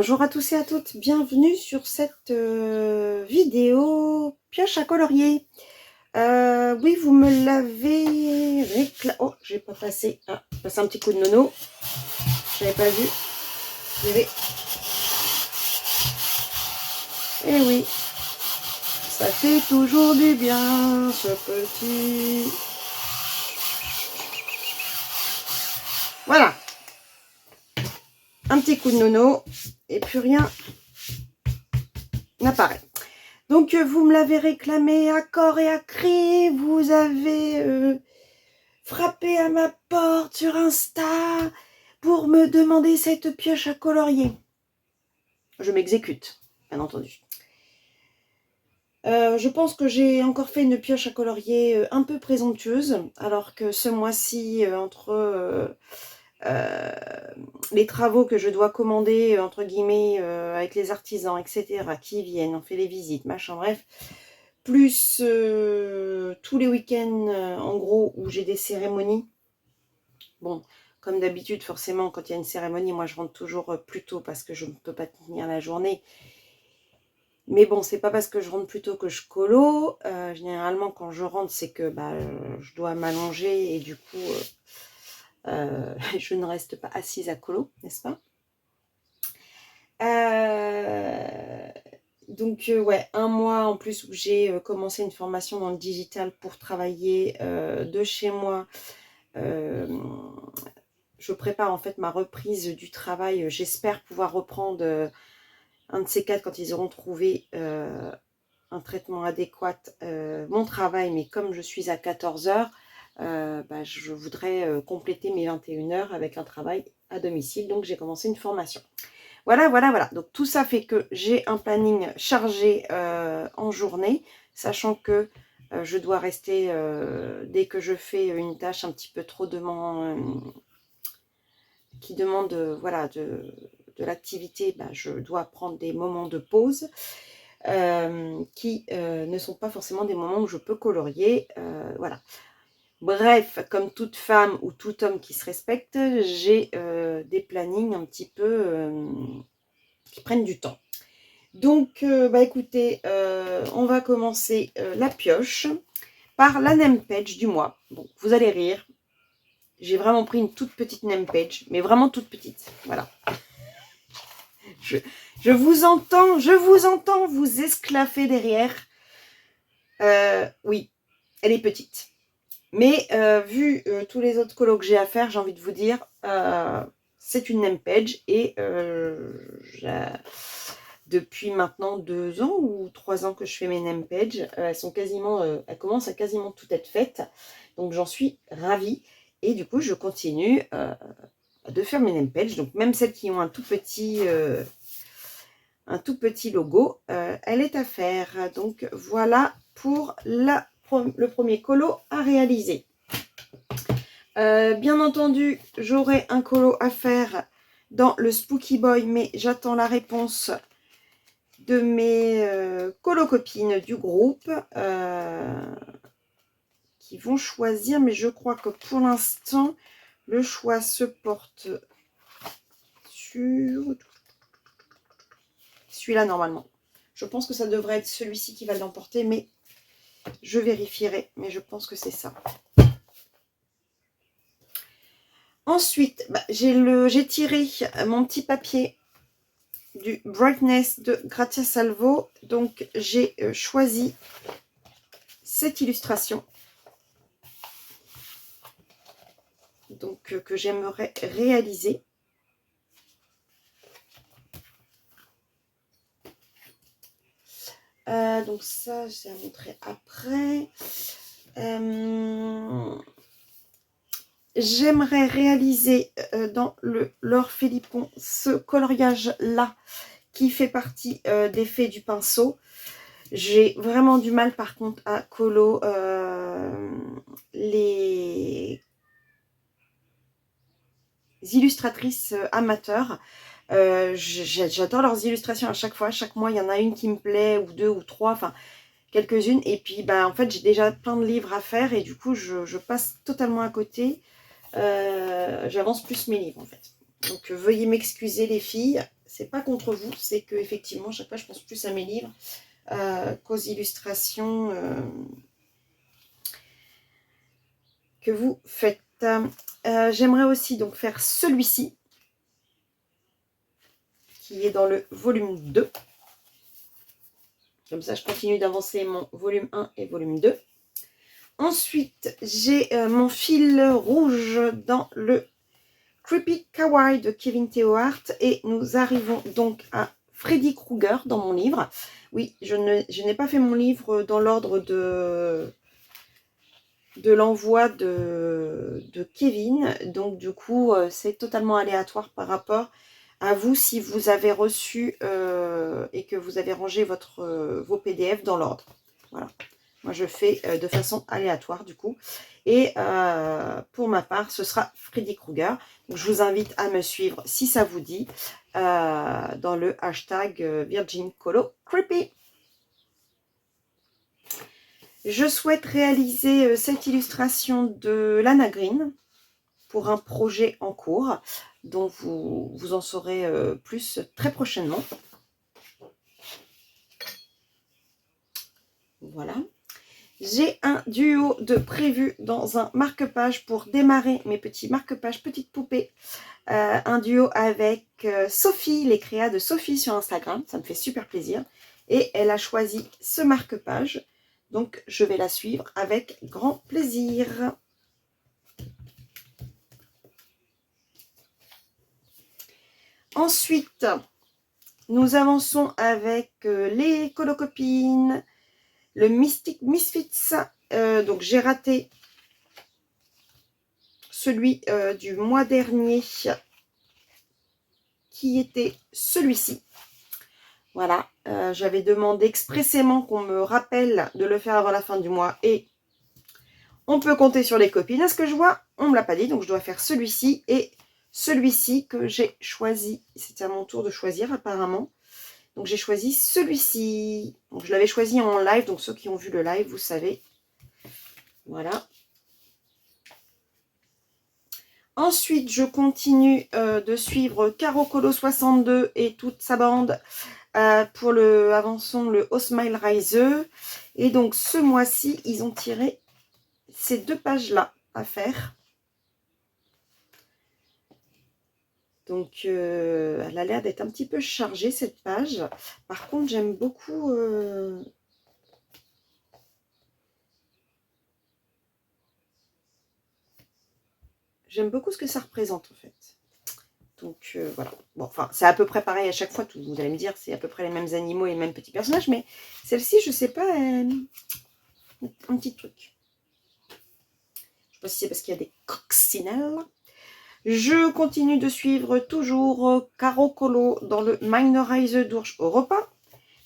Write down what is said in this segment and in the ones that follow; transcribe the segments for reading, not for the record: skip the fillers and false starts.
Bonjour à tous et à toutes, bienvenue sur cette vidéo pioche à colorier. Oui, vous me l'avez réclamé. Oh, j'ai pas passé. Ah, passé un petit coup de nono. J'avais pas vu. Eh oui, ça fait toujours du bien, ce petit. Voilà. Un petit coup de nono et plus rien n'apparaît. Donc, vous me l'avez réclamé à corps et à cri. Vous avez frappé à ma porte sur Insta pour me demander cette pioche à colorier. Je m'exécute, bien entendu. Je pense que j'ai encore fait une pioche à colorier un peu présomptueuse, alors que ce mois-ci, entre les travaux que je dois commander, entre guillemets, avec les artisans, etc., qui viennent, on fait les visites, machin, bref, plus tous les week-ends, en gros, où j'ai des cérémonies. Bon, comme d'habitude, forcément, quand il y a une cérémonie, moi, je rentre toujours plus tôt parce que je ne peux pas tenir la journée. Mais bon, c'est pas parce que je rentre plus tôt que je colo. Généralement, quand je rentre, c'est que je dois m'allonger et du coup, je ne reste pas assise à colo, n'est-ce pas? Donc, ouais, un mois en plus où j'ai commencé une formation dans le digital pour travailler de chez moi. Je prépare en fait ma reprise du travail. J'espère pouvoir reprendre un de ces quatre quand ils auront trouvé un traitement adéquat mon travail. Mais comme je suis à 14 heures, je voudrais compléter mes 21 heures avec un travail à domicile. Donc j'ai commencé une formation. Voilà. Donc tout ça fait que j'ai un planning chargé en journée, sachant que je dois rester, dès que je fais une tâche un petit peu trop qui demande voilà, de l'activité, je dois prendre des moments de pause qui ne sont pas forcément des moments où je peux colorier. Voilà. Bref, comme toute femme ou tout homme qui se respecte, j'ai des plannings un petit peu qui prennent du temps. Donc, écoutez, on va commencer la pioche par la name page du mois. Bon, vous allez rire. J'ai vraiment pris une toute petite name page, mais vraiment toute petite. Voilà. Je vous entends vous esclaffer derrière. Oui, elle est petite. Mais vu tous les autres colos que j'ai à faire, j'ai envie de vous dire, c'est une name page et depuis maintenant 2 ans ou 3 ans que je fais mes name pages, elles commencent à quasiment tout être faites. Donc j'en suis ravie et du coup je continue de faire mes name pages. Donc même celles qui ont un tout petit logo, elle est à faire. Donc voilà pour le premier colo à réaliser. Bien entendu, j'aurai un colo à faire dans le Spooky Boy, mais j'attends la réponse de mes colo-copines du groupe qui vont choisir, mais je crois que pour l'instant, le choix se porte sur celui-là normalement. Je pense que ça devrait être celui-ci qui va l'emporter, mais je vérifierai, mais je pense que c'est ça. Ensuite, j'ai tiré mon petit papier du Brightness de Grazia Salvo. Donc, j'ai choisi cette illustration. Donc, que j'aimerais réaliser. Donc, ça, je vais la montrer après. J'aimerais réaliser dans le Laure Philippon ce coloriage-là qui fait partie des faits du pinceau. J'ai vraiment du mal par contre à colo les illustratrices amateurs. J'adore leurs illustrations à chaque fois. Chaque mois, il y en a une qui me plaît, ou deux, ou trois, enfin quelques-unes. Et puis, en fait, j'ai déjà plein de livres à faire et du coup, je passe totalement à côté. J'avance plus mes livres, en fait. Donc, veuillez m'excuser, les filles. c'est pas contre vous, c'est que effectivement chaque fois je pense plus à mes livres qu'aux illustrations que vous faites. J'aimerais aussi donc faire celui-ci, qui est dans le volume 2. Comme ça, je continue d'avancer mon volume 1 et volume 2. Ensuite, j'ai mon fil rouge dans le Creepy Kawaii de Kevin Theohart. Et nous arrivons donc à Freddy Krueger dans mon livre. Oui, je n'ai pas fait mon livre dans l'ordre de l'envoi de Kevin. Donc du coup, c'est totalement aléatoire par rapport à vous si vous avez reçu et que vous avez rangé vos PDF dans l'ordre. Voilà. Moi, je fais de façon aléatoire du coup. Et pour ma part, ce sera Freddy Krueger. Donc, je vous invite à me suivre si ça vous dit dans le hashtag Virgin Colo Creepy. Je souhaite réaliser cette illustration de Lana Green pour un projet en cours dont vous en saurez plus très prochainement. Voilà. J'ai un duo de prévu dans un marque-page pour démarrer mes petits marque-pages petites poupées. Un duo avec Sophie, les créas de Sophie sur Instagram. Ça me fait super plaisir. Et elle a choisi ce marque-page. Donc, je vais la suivre avec grand plaisir. Ensuite, nous avançons avec les colocopines, le Mystic Misfits. Donc, j'ai raté celui du mois dernier qui était celui-ci. Voilà, j'avais demandé expressément qu'on me rappelle de le faire avant la fin du mois et on peut compter sur les copines. À ce que je vois, on ne me l'a pas dit, donc je dois faire celui-ci et celui-ci que j'ai choisi. C'était à mon tour de choisir apparemment. Donc j'ai choisi celui-ci. Donc je l'avais choisi en live, donc ceux qui ont vu le live, vous savez. Voilà. Ensuite, je continue de suivre Caro Colo 62 et toute sa bande pour avançons le Oh Smile Rise. Et donc ce mois-ci, ils ont tiré ces deux pages-là à faire. Donc, elle a l'air d'être un petit peu chargée, cette page. Par contre, j'aime beaucoup... J'aime beaucoup ce que ça représente, en fait. Donc, voilà. Bon, enfin, c'est à peu près pareil à chaque fois. Vous allez me dire, c'est à peu près les mêmes animaux et les mêmes petits personnages. Mais celle-ci, je sais pas, un petit truc. Je sais pas si c'est parce qu'il y a des coccinelles. Je continue de suivre toujours Caro Colo dans le Minorize d'Ourge Europa.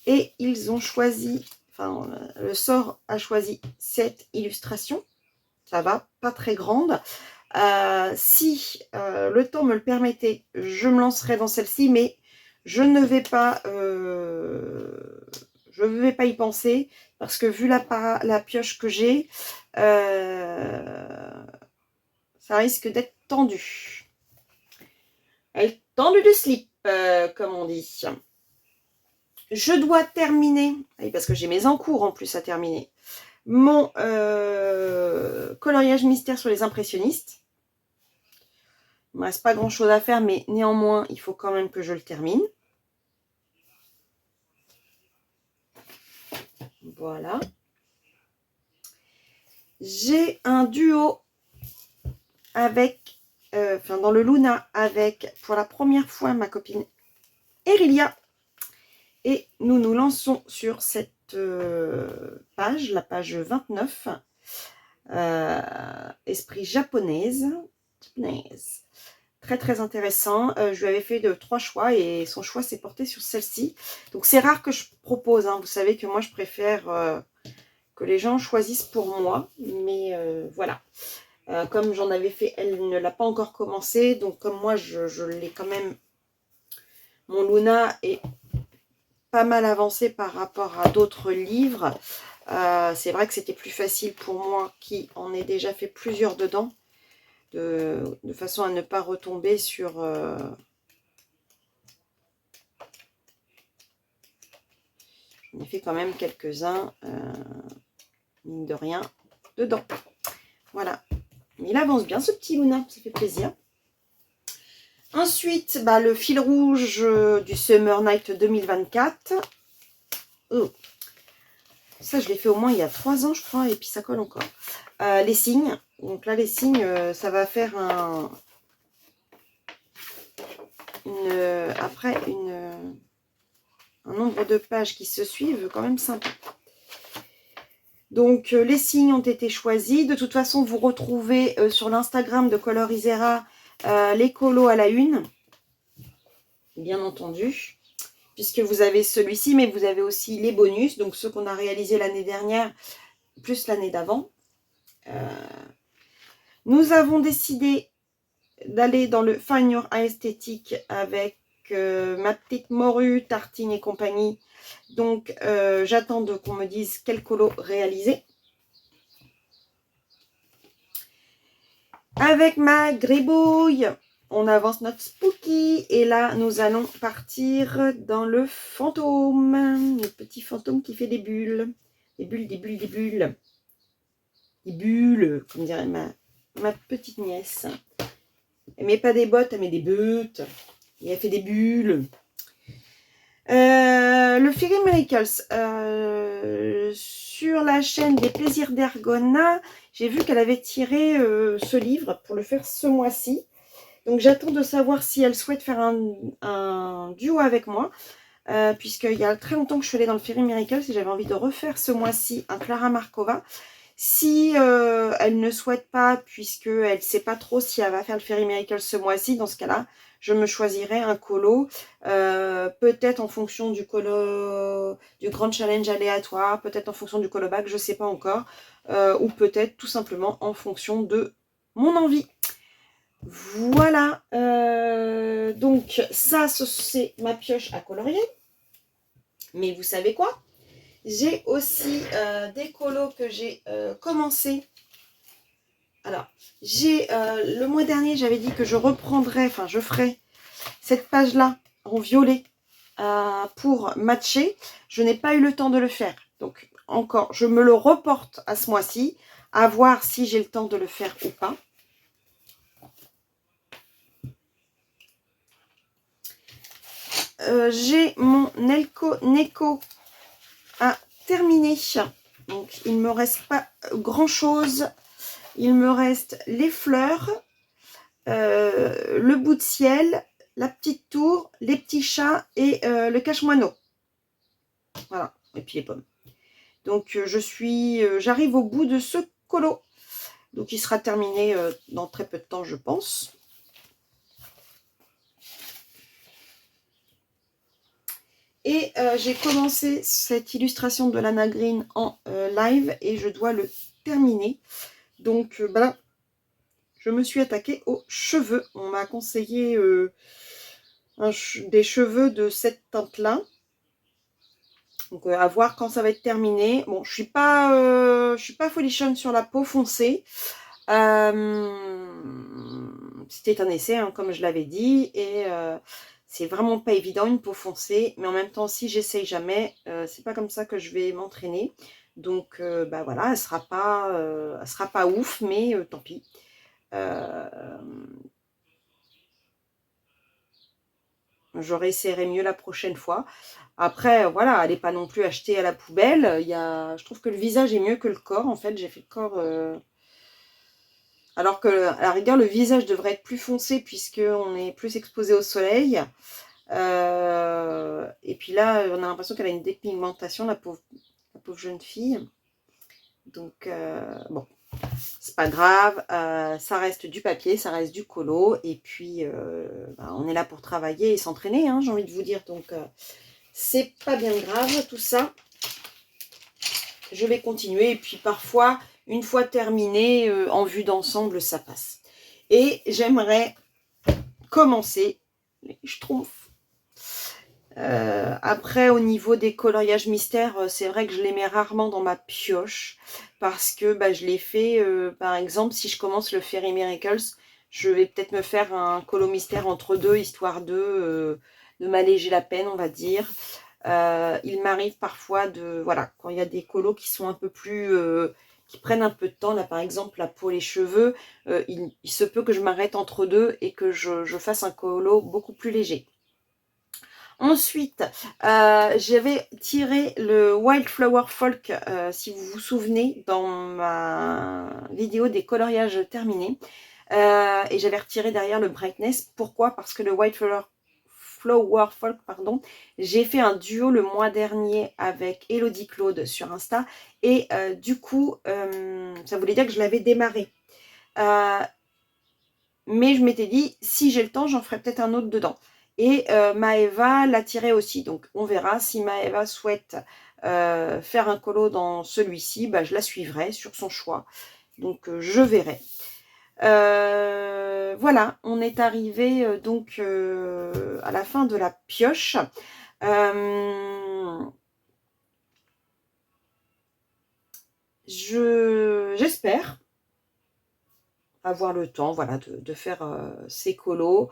Et ils ont choisi, enfin, le sort a choisi cette illustration. Ça va, pas très grande. Si le temps me le permettait, je me lancerai dans celle-ci, mais je ne vais pas, y penser parce que vu la pioche que j'ai, ça risque d'être tendu. Elle est tendue de slip, comme on dit. Je dois terminer, parce que j'ai mes encours en plus à terminer, mon coloriage mystère sur les impressionnistes. Il ne me reste pas grand chose à faire, mais néanmoins, il faut quand même que je le termine. Voilà. J'ai un duo avec, dans le Luna, avec pour la première fois ma copine Erilia. Et nous nous lançons sur cette page, la page 29, esprit japonaise. Très très intéressant. Je lui avais fait 3 choix et son choix s'est porté sur celle-ci. Donc c'est rare que je propose, hein. Vous savez que moi je préfère que les gens choisissent pour moi. Mais voilà. Comme j'en avais fait, elle ne l'a pas encore commencé. Donc comme moi je l'ai quand même, mon Luna est pas mal avancé par rapport à d'autres livres. C'est vrai que c'était plus facile pour moi qui en ai déjà fait plusieurs dedans. De façon à ne pas retomber sur Il a fait quand même quelques-uns, mine de rien, dedans. Voilà. Mais il avance bien ce petit Luna, ça fait plaisir. Ensuite, bah, le fil rouge du Summer Night 2024. Oh. Ça, je l'ai fait au moins il y a 3 ans, je crois, et puis ça colle encore. Les signes. Donc là, les signes, ça va faire un nombre de pages qui se suivent quand même sympa. Donc, les signes ont été choisis. De toute façon, vous retrouvez sur l'Instagram de Colorisera les colos à la une, bien entendu, puisque vous avez celui-ci, mais vous avez aussi les bonus, donc ceux qu'on a réalisés l'année dernière, plus l'année d'avant. Nous avons décidé d'aller dans le Find Your Aesthetic avec ma petite morue, tartine et compagnie. Donc, j'attends qu'on me dise quel colo réaliser. Avec ma gribouille, on avance notre spooky. Et là, nous allons partir dans le fantôme. Le petit fantôme qui fait des bulles. Des bulles, des bulles, des bulles. Des bulles, comme dirait ma petite nièce. Elle met pas des bottes, elle met des bottes. Et elle fait des bulles. Le Fairy Miracles. Sur la chaîne des Plaisirs d'Ergona, j'ai vu qu'elle avait tiré ce livre pour le faire ce mois-ci. Donc j'attends de savoir si elle souhaite faire un duo avec moi. Puisqu'il y a très longtemps que je suis allée dans le Fairy Miracles et j'avais envie de refaire ce mois-ci un Clara Markova. Si elle ne souhaite pas, puisqu'elle ne sait pas trop si elle va faire le Fairy Miracle ce mois-ci, dans ce cas-là, je me choisirai un colo, peut-être en fonction du colo, du grand challenge aléatoire, peut-être en fonction du colo bac, je ne sais pas encore, ou peut-être tout simplement en fonction de mon envie. Voilà, donc ça c'est ma pioche à colorier, mais vous savez quoi ? J'ai aussi des colos que j'ai commencé. Alors, le mois dernier, j'avais dit que je ferais cette page-là en violet pour matcher. Je n'ai pas eu le temps de le faire. Donc, encore, je me le reporte à ce mois-ci, à voir si j'ai le temps de le faire ou pas. J'ai mon Nelco Neko à terminer. Donc, il ne me reste pas grand-chose. Il me reste les fleurs, le bout de ciel, la petite tour, les petits chats et le cache-moineau. Voilà, et puis les pommes. Donc, j'arrive au bout de ce colo. Donc, il sera terminé dans très peu de temps, je pense. Et j'ai commencé cette illustration de Lana Green en live et je dois le terminer. Donc, voilà. Je me suis attaquée aux cheveux. On m'a conseillé des cheveux de cette teinte-là. Donc, à voir quand ça va être terminé. Bon, je suis pas folichonne sur la peau foncée. C'était un essai, hein, comme je l'avais dit. Et c'est vraiment pas évident, une peau foncée. Mais en même temps, si j'essaye jamais, c'est pas comme ça que je vais m'entraîner. Donc, bah voilà, elle sera pas ouf, mais tant pis. Je réessayerai mieux la prochaine fois. Après, voilà, elle n'est pas non plus achetée à la poubelle. Je trouve que le visage est mieux que le corps. En fait, j'ai fait le corps... Alors que, à la rigueur, le visage devrait être plus foncé puisqu'on est plus exposé au soleil. Et puis là, on a l'impression qu'elle a une dépigmentation, la pauvre jeune fille. Donc, bon, c'est pas grave, ça reste du papier, ça reste du colo, et puis on est là pour travailler et s'entraîner, hein, j'ai envie de vous dire, donc c'est pas bien grave tout ça. Je vais continuer, et puis parfois, une fois terminé, en vue d'ensemble, ça passe. Et j'aimerais commencer les schtroumpfs. Après, au niveau des coloriages mystères, c'est vrai que je les mets rarement dans ma pioche parce que je les fais, par exemple, si je commence le Fairy Miracles, je vais peut-être me faire un colo mystère entre deux, histoire de m'alléger la peine, on va dire. Il m'arrive parfois de, voilà, quand il y a des colos qui sont un peu plus, qui prennent un peu de temps, là par exemple, là pour les cheveux, il se peut que je m'arrête entre deux et que je fasse un colo beaucoup plus léger. Ensuite, j'avais tiré le Wildflower Folk, si vous vous souvenez, dans ma vidéo des coloriages terminés. Et j'avais retiré derrière le Brightness. Pourquoi? Parce que le Flower Folk, pardon, j'ai fait un duo le mois dernier avec Elodie Claude sur Insta. Et du coup, ça voulait dire que je l'avais démarré. Mais je m'étais dit, si j'ai le temps, j'en ferai peut-être un autre dedans. Et Maëva l'a tiré aussi. Donc on verra si Maëva souhaite faire un colo dans celui-ci, bah, je la suivrai sur son choix. Donc je verrai. Voilà, on est arrivé donc à la fin de la pioche. J'espère avoir le temps, voilà, de faire ces colos.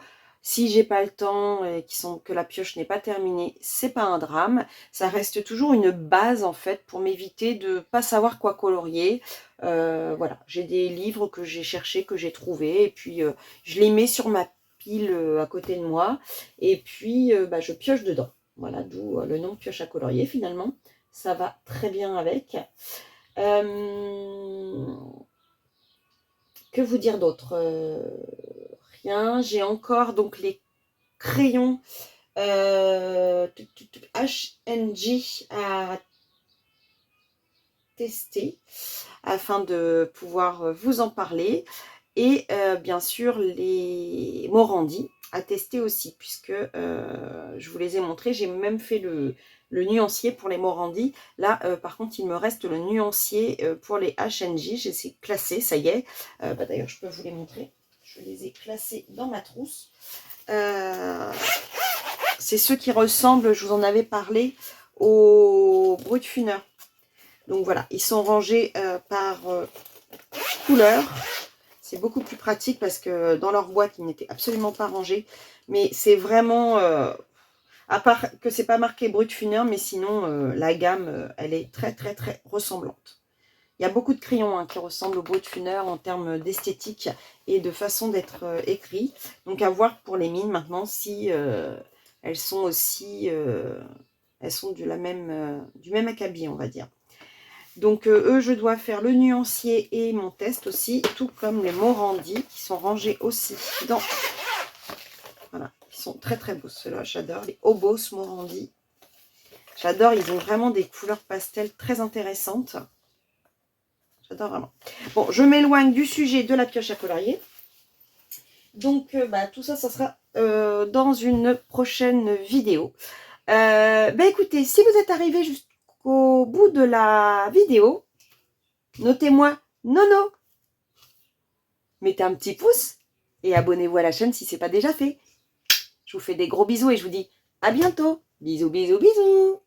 Si j'ai pas le temps et que la pioche n'est pas terminée, c'est pas un drame. Ça reste toujours une base en fait pour m'éviter de pas savoir quoi colorier. Voilà, j'ai des livres que j'ai cherchés, que j'ai trouvés, et puis je les mets sur ma pile à côté de moi, et puis bah, je pioche dedans. Voilà, d'où le nom pioche à colorier finalement. Ça va très bien avec. Que vous dire d'autre? Rien. J'ai encore donc les crayons HNG à tester afin de pouvoir vous en parler. Et bien sûr les Morandi à tester aussi, puisque je vous les ai montrés. J'ai même fait le nuancier pour les Morandi. Là, par contre, il me reste le nuancier pour les HNJ. Je les ai classés, ça y est. Bah, d'ailleurs, je peux vous les montrer. Je les ai classés dans ma trousse. C'est ceux qui ressemblent, je vous en avais parlé, au Brutfuner. Donc voilà, ils sont rangés par couleur. C'est beaucoup plus pratique parce que dans leur boîte, ils n'étaient absolument pas rangés. Mais c'est vraiment, à part que c'est pas marqué Brutfuner, mais sinon, la gamme, elle est très, très, très ressemblante. Il y a beaucoup de crayons qui ressemblent au Brutfuner en termes d'esthétique et de façon d'être écrit. Donc à voir pour les mines maintenant si elles sont aussi, elles sont du même acabit, on va dire. Donc eux, je dois faire le nuancier et mon test aussi, tout comme les Morandi qui sont rangés aussi dans... Voilà, ils sont très très beaux ceux-là, j'adore. Les Obos Morandi. J'adore, ils ont vraiment des couleurs pastel très intéressantes. J'adore vraiment. Bon, je m'éloigne du sujet de la pioche à colorier. Donc bah, tout ça, ça sera dans une prochaine vidéo. Bah écoutez, si vous êtes arrivé jusqu'au bout de la vidéo, notez-moi nono. Mettez un petit pouce et abonnez-vous à la chaîne si ce n'est pas déjà fait. Je vous fais des gros bisous et je vous dis à bientôt. Bisous, bisous, bisous.